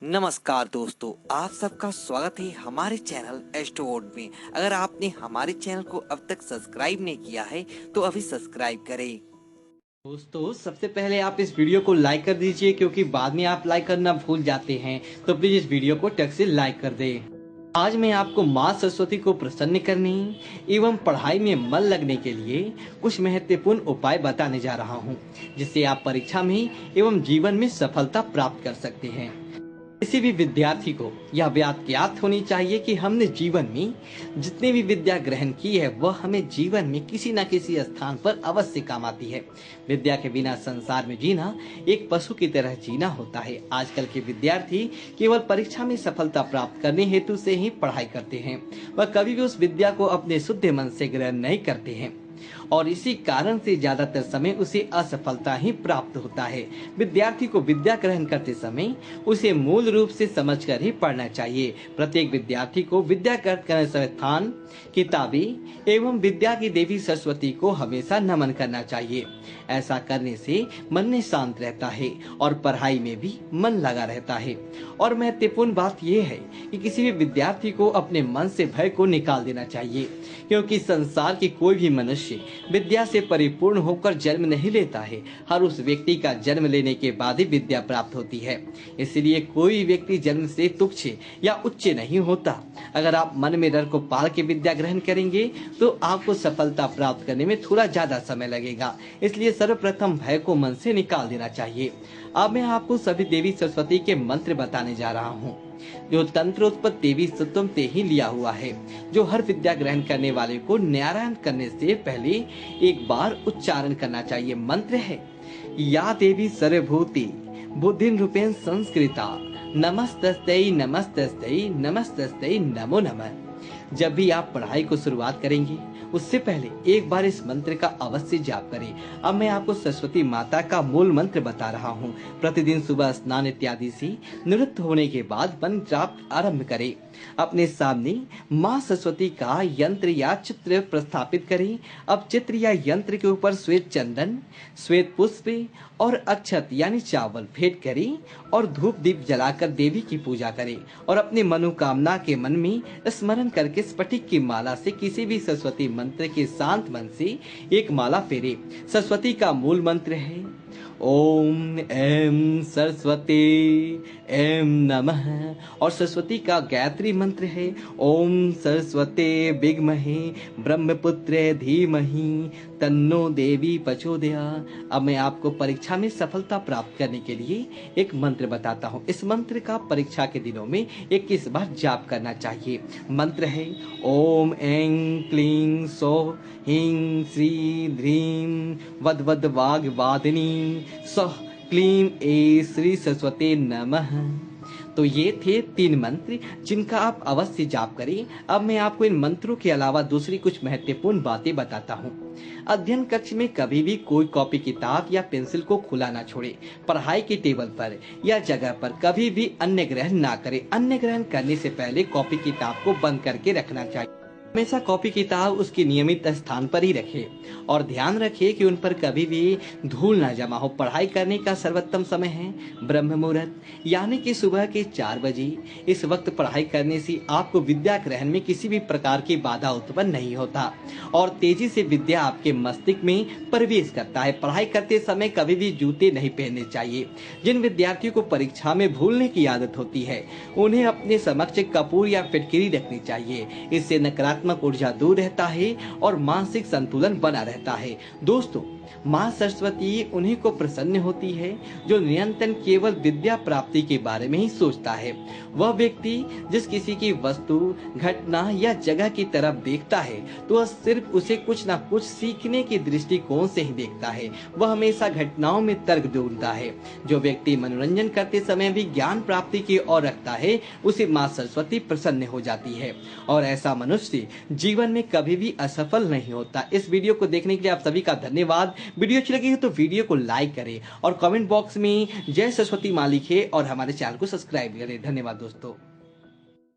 नमस्कार दोस्तों, आप सबका स्वागत है हमारे चैनल एस्ट्रोवर्ड में। अगर आपने हमारे चैनल को अब तक सब्सक्राइब नहीं किया है तो अभी सब्सक्राइब करें। दोस्तों, सबसे पहले आप इस वीडियो को लाइक कर दीजिए, क्योंकि बाद में आप लाइक करना भूल जाते हैं। तो प्लीज इस वीडियो को टक से लाइक कर दें। आज मैं आपको माँ सरस्वती को प्रसन्न करने एवं पढ़ाई में मन लगने के लिए कुछ महत्वपूर्ण उपाय बताने जा रहा हूँ, जिससे आप परीक्षा में एवं जीवन में सफलता प्राप्त कर सकते हैं। किसी भी विद्यार्थी को यह बात ज्ञात होनी चाहिए कि हमने जीवन में जितनी भी विद्या ग्रहण की है वह हमें जीवन में किसी न किसी स्थान पर अवश्य काम आती है। विद्या के बिना संसार में जीना एक पशु की तरह जीना होता है। आजकल के विद्यार्थी केवल परीक्षा में सफलता प्राप्त करने हेतु से ही पढ़ाई करते हैं। वह कभी भी उस विद्या को अपने शुद्ध मन से ग्रहण नहीं करते हैं और इसी कारण से ज्यादातर समय उसे असफलता ही प्राप्त होता है। विद्यार्थी को विद्या ग्रहण करते समय उसे मूल रूप से समझकर ही पढ़ना चाहिए। प्रत्येक विद्यार्थी को विद्या ग्रहण करने समय स्थान, किताबें एवं विद्या की देवी सरस्वती को हमेशा नमन करना चाहिए। ऐसा करने से मन में शांत रहता है और पढ़ाई में भी मन लगा रहता है। और महत्वपूर्ण बात यह है कि किसी भी विद्यार्थी को अपने मन से भय को निकाल देना चाहिए, क्योंकि संसार की कोई भी मनुष्य विद्या से परिपूर्ण होकर जन्म नहीं लेता है। हर उस व्यक्ति का जन्म लेने के बाद ही विद्या प्राप्त होती है। इसलिए कोई व्यक्ति जन्म से तुच्छ या उच्च नहीं होता। अगर आप मन में डर को पाल के विद्या ग्रहण करेंगे तो आपको सफलता प्राप्त करने में थोड़ा ज्यादा समय लगेगा। इसलिए सर्वप्रथम भय को मन से निकाल देना चाहिए। अब मैं आपको सभी देवी सरस्वती के मंत्र बताने जा रहा हूँ, जो तंत्रोत्पत्ति देवी सत्वम ते ही लिया हुआ है, जो हर विद्या ग्रहण करने वाले को नारायण करने से पहले एक बार उच्चारण करना चाहिए। मंत्र है, या देवी सर्वभूति बुद्धिन रूपेण संस्कृता नमस्तस्यै नमस्तस्यै नमस्तस्यै नमो नमः। जब भी आप पढ़ाई को शुरुआत करेंगे उससे पहले एक बार इस मंत्र का अवश्य जाप करें। अब मैं आपको सरस्वती माता का मूल मंत्र बता रहा हूँ। प्रतिदिन सुबह स्नान इत्यादि से निवृत्त होने के बाद मंत्र जाप आरंभ करें। अपने सामने माँ सरस्वती का यंत्र या चित्र प्रस्थापित करें। अब चित्र या यंत्र के ऊपर श्वेत चंदन, श्वेत पुष्प और अक्षत यानी चावल भेंट करें और धूप दीप जलाकर देवी की पूजा करें और अपनी मनोकामना के मन में स्मरण करके स्फटिक की माला से किसी भी सरस्वती मंत्र के शांत मन से एक माला फेरे। सरस्वती का मूल मंत्र है ओम ऐं सरस्वती ऐं नमः और सरस्वती का गायत्री मंत्र है ओम सरस्वते विद्महे ब्रह्मपुत्रे धीमहि तन्नो देवी प्रचोदयात्। अब मैं आपको परीक्षा में सफलता प्राप्त करने के लिए एक मंत्र बताता हूँ। इस मंत्र का परीक्षा के दिनों में 21 बार जाप करना चाहिए। मंत्र है ओम ऐं क्लीं सौः ह्रीं श्री ध्रीं वद वद वाग वादिनी सौः क्लीं ए श्री सरस्वती नमः। तो ये थे 3 मंत्र जिनका आप अवश्य जाप करें। अब मैं आपको इन मंत्रों के अलावा दूसरी कुछ महत्वपूर्ण बातें बताता हूँ। अध्ययन कक्ष में कभी भी कोई कॉपी किताब या पेंसिल को खुला ना छोड़े। पढ़ाई के टेबल पर या जगह पर कभी भी अन्य ग्रहण ना करें। अन्य ग्रहण करने से पहले कॉपी किताब को बंद करके रखना चाहिए। हमेशा कॉपी किताब उसके नियमित स्थान पर ही रखें और ध्यान रखिए कि उन पर कभी भी धूल ना जमा हो। पढ़ाई करने का सर्वोत्तम समय है ब्रह्म मुहूर्त, यानी कि सुबह के 4 बजे। इस वक्त पढ़ाई करने से आपको विद्या ग्रहण में किसी भी प्रकार की बाधा उत्पन्न नहीं होता और तेजी से विद्या आपके मस्तिष्क में प्रवेश करता है। पढ़ाई करते समय कभी भी जूते नहीं पहनने चाहिए। जिन विद्यार्थियों को परीक्षा में भूलने की आदत होती है उन्हें अपने समक्ष कपूर या फिटकिरी रखनी चाहिए। इससे नकारात्मक ऊर्जा दूर रहता है और मानसिक संतुलन बना रहता है। दोस्तों, माँ सरस्वती उन्हीं को प्रसन्न होती है जो निरंतर केवल विद्या प्राप्ति के बारे में ही सोचता है। वह व्यक्ति जिस किसी की वस्तु, घटना या जगह की तरफ देखता है तो वह सिर्फ उसे कुछ ना कुछ सीखने के दृष्टिकोण से ही देखता है। वह हमेशा घटनाओं में तर्क ढूंढता है। जो व्यक्ति मनोरंजन करते समय भी ज्ञान प्राप्ति की ओर रखता है उसे माँ सरस्वती प्रसन्न हो जाती है और ऐसा मनुष्य जीवन में कभी भी असफल नहीं होता। इस वीडियो को देखने के लिए आप सभी का धन्यवाद। वीडियो अच्छी लगी हो तो वीडियो को लाइक करें और कमेंट बॉक्स में जय सरस्वती माँ लिखें और हमारे चैनल को सब्सक्राइब करें। धन्यवाद दोस्तों।